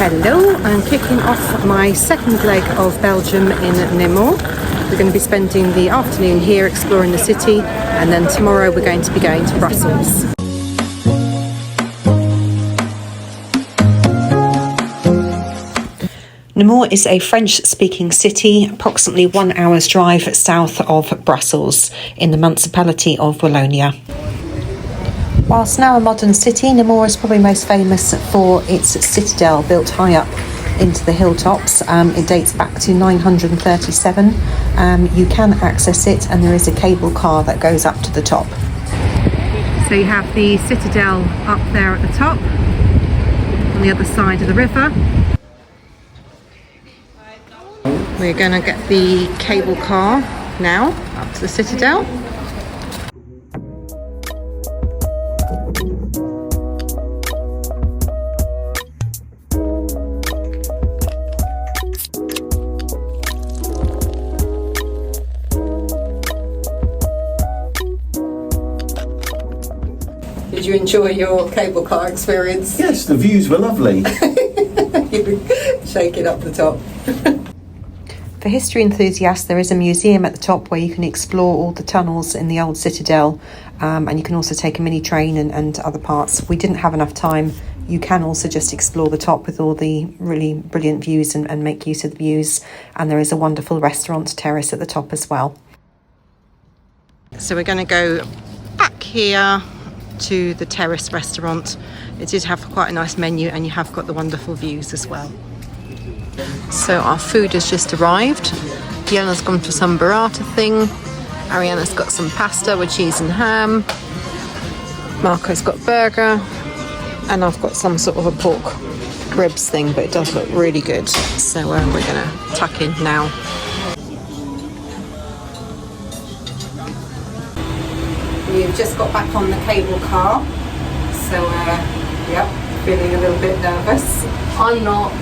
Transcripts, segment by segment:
Hello, I'm kicking off my second leg of Belgium in Namur. We're going to be spending the afternoon here exploring the city, and then tomorrow we're going to be going to Brussels. Namur is a French-speaking city, approximately 1 hour's drive south of Brussels, in the municipality of Wallonia. Whilst now a modern city, Namur is probably most famous for its citadel built high up into the hilltops. It dates back to 937. You can access it, and there is a cable car that goes up to the top. So you have the citadel up there at the top, on the other side of the river. We're going to get the cable car now up to the citadel. Did you enjoy your cable car experience? Yes, the views were lovely. You shake it up the top. For history enthusiasts, there is a museum at the top where you can explore all the tunnels in the old citadel, and you can also take a mini train and other parts. We didn't have enough time. You can also just explore the top with all the really brilliant views and make use of the views, and there is a wonderful restaurant terrace at the top as well. So we're going to go back here to the terrace restaurant. It did have quite a nice menu, and you have got the wonderful views as well. So our food has just arrived. Diana's gone for some burrata thing. Ariana's got some pasta with cheese and ham. Marco's got burger. And I've got some sort of a pork ribs thing, but it does look really good. So we're going to tuck in now. We've just got back on the cable car. So, yep, feeling a little bit nervous. I'm not.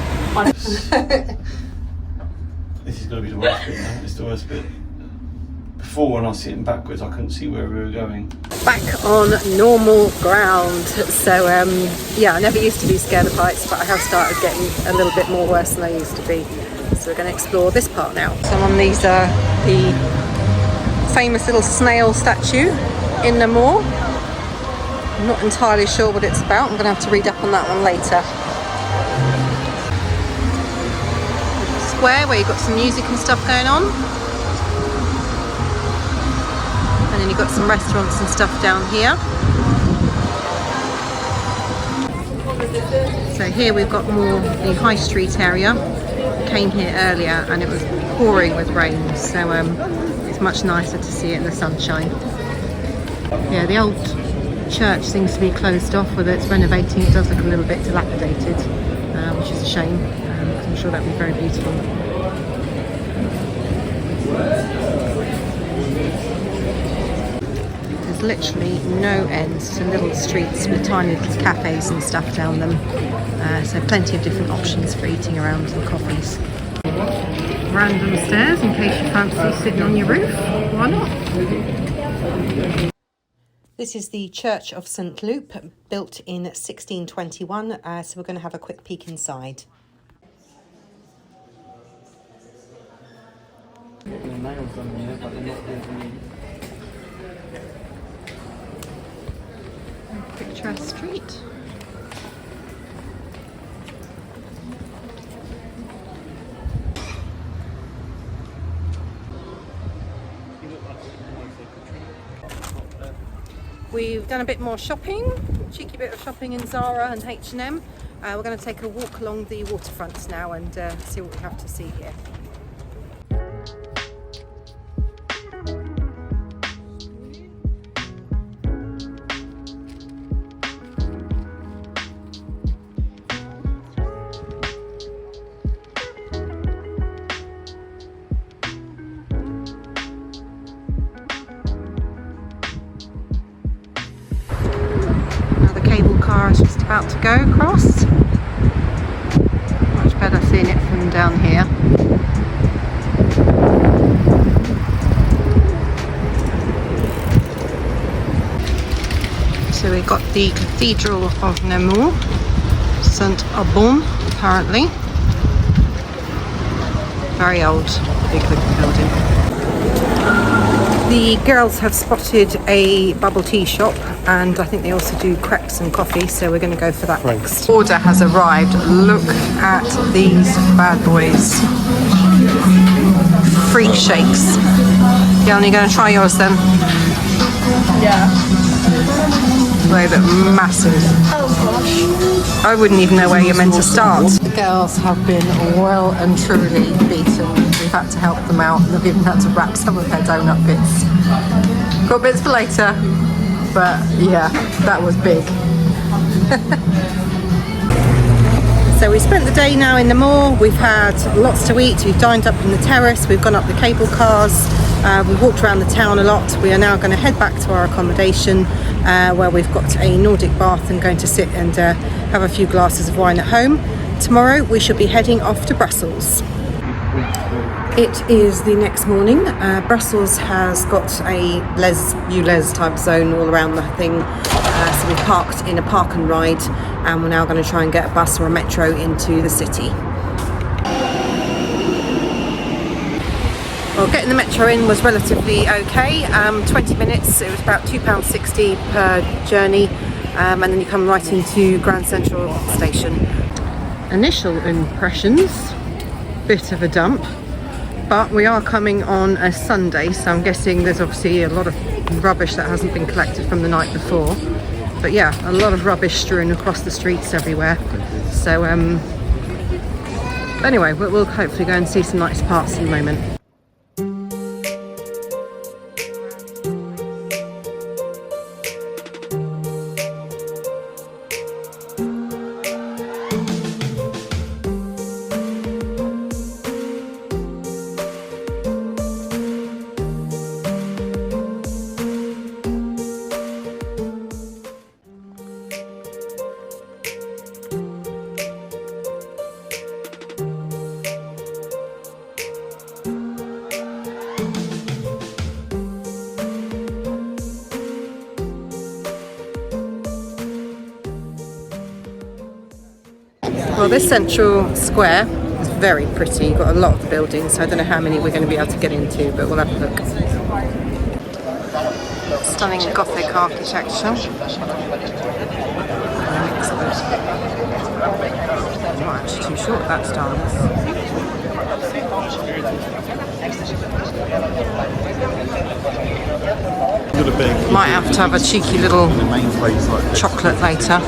This is going to be the worst bit now. It's the worst bit. Before, when I was sitting backwards, I couldn't see where we were going. Back on normal ground. So yeah, I never used to be scared of heights, but I have started getting a little bit more worse than I used to be. So we're going to explore this part now. So on these the famous little snail statue in Namur. I'm not entirely sure what it's about. I'm going to have to read up on that one later. Square where you've got some music and stuff going on, and then you've got some restaurants and stuff down here. So here we've got more the high street area. Came here earlier and it was pouring with rain, so it's much nicer to see it in the sunshine. Yeah, the old church seems to be closed off. Whether it's renovating, it does look a little bit dilapidated, which is a shame. I'm sure that would be very beautiful. There's literally no end to little streets with tiny little cafes and stuff down them. So plenty of different options for eating around and coffees. Random stairs in case you fancy sitting on your roof. Why not? This is the Church of St. Loup, built in 1621. So we're going to have a quick peek inside. Picturesque street. We've done a bit more shopping, cheeky bit of shopping in Zara and H&M. We're going to take a walk along the waterfronts now and see what we have to see here. Car is just about to go across. Much better seeing it from down here. So we've got the Cathedral of Namur, St. Abon apparently. Very old, big looking building. The girls have spotted a bubble tea shop, and I think they also do crepes and coffee, so we're going to go for that next. Order has arrived. Look at these bad boys. Freak shakes. Yelena, you going to try yours then? Yeah. They look massive. Oh gosh. I wouldn't even know where you're meant to start. The girls have been well and truly beaten. We've had to help them out, and they've even had to wrap some of their donut bits. Got bits for later, but yeah, that was big. So we spent the day now in Namur. We've had lots to eat. We've dined up in the terrace. We've gone up the cable cars. We've walked around the town a lot. We are now going to head back to our accommodation where we've got a Nordic bath and going to sit and have a few glasses of wine at home. Tomorrow we shall be heading off to Brussels. It is the next morning. Brussels has got a les type zone all around the thing. So we've parked in a park and ride, and we're now going to try and get a bus or a metro into the city. Well, getting the metro in was relatively okay. 20 minutes, it was about £2.60 per journey, and then you come right into Grand Central Station. Initial impressions, bit of a dump, but we are coming on a Sunday, so I'm guessing there's obviously a lot of rubbish that hasn't been collected from the night before. But yeah, a lot of rubbish strewn across the streets everywhere. So anyway, we'll hopefully go and see some nice parts in a moment. Well, this central square is very pretty. You've got a lot of buildings, so I don't know how many we're going to be able to get into, but we'll have a look. Stunning Gothic architecture. I'm not actually too sure what that style is. Might have to have a cheeky little chocolate later.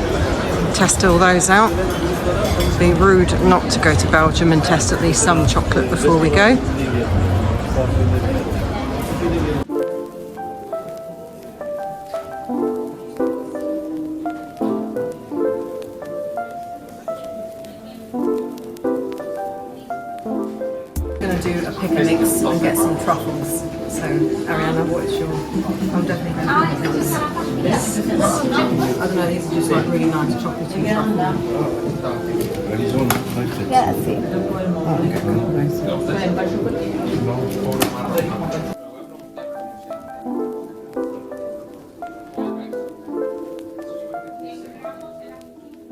Test all those out. It'd be rude not to go to Belgium and test at least some chocolate before we go. I'm going to do a pick and mix and get some truffles. So, Ariana, what's your... I'm definitely going to do this. I don't know, these are just like really nice chocolatey truffles. Yeah, that's it.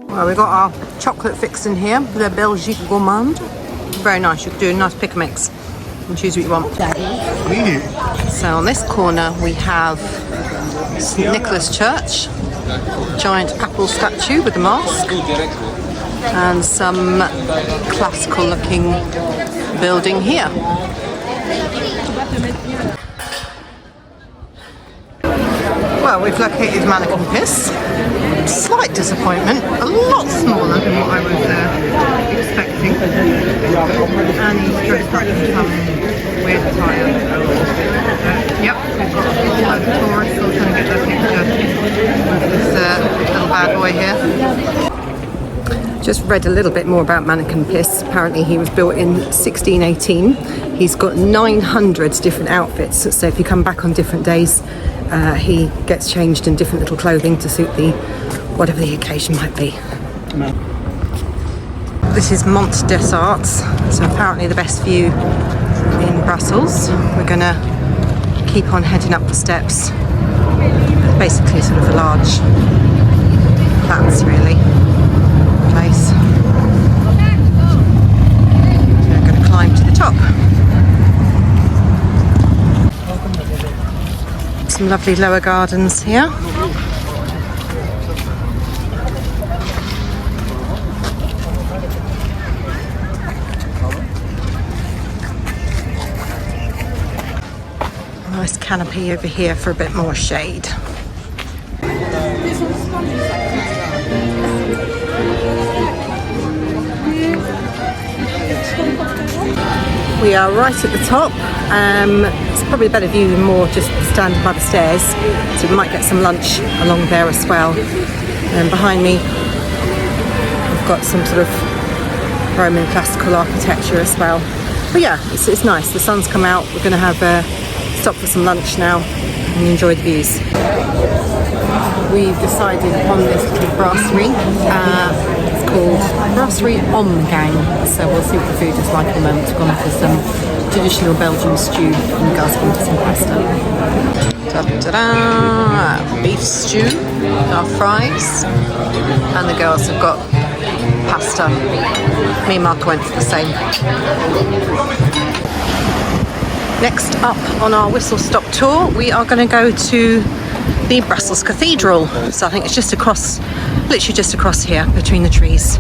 Well, we've got our chocolate fix in here, the Belgique Gourmand. Very nice, you can do a nice pick and mix and choose what you want. So on this corner we have St Nicholas Church, giant apple statue with a mask, and some classical looking building here. Well, we've located Mannequin Piss. Slight disappointment, a lot smaller than what I was expecting. And he's dressed up in some weird attire. Yep, we've got a lot of tourists all trying to get their picture with this little bad boy here. Just read a little bit more about Mannequin Piss. Apparently he was built in 1618. He's got 900 different outfits, so if you come back on different days, he gets changed in different little clothing to suit whatever the occasion might be. This is Mont des Arts, so apparently the best view in Brussels. We're gonna keep on heading up the steps. Basically sort of a large flats really place. top. Some lovely lower gardens here. Nice canopy over here for a bit more shade. We are right at the top. It's probably a better view than more just standing by the stairs, so we might get some lunch along there as well. And behind me we've got some sort of Roman classical architecture as well. But yeah, it's nice. The sun's come out. We're going to have a stop for some lunch now and enjoy the views. We've decided upon this little brasserie. It's called Brasserie Omgang, so we'll see what the food is like in a moment. We're going for some traditional Belgian stew and the girls going to some pasta. Ta-da! Beef stew, our fries, and the girls have got pasta. Me and Mark went for the same. Next up on our whistle stop tour, we are going to go to the Brussels Cathedral. So I think it's just across, literally just across here between the trees.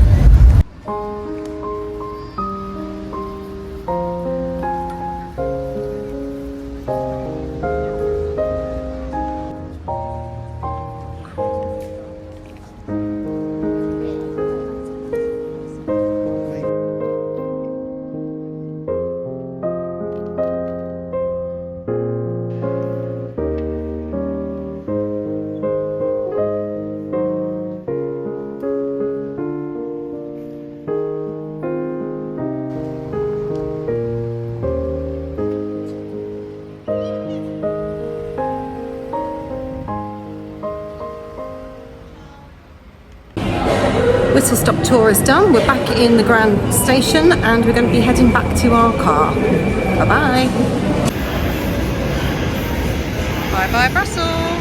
Whistle stop tour is done. We're back in the Grand Station and we're going to be heading back to our car. Bye bye. Bye bye Brussels.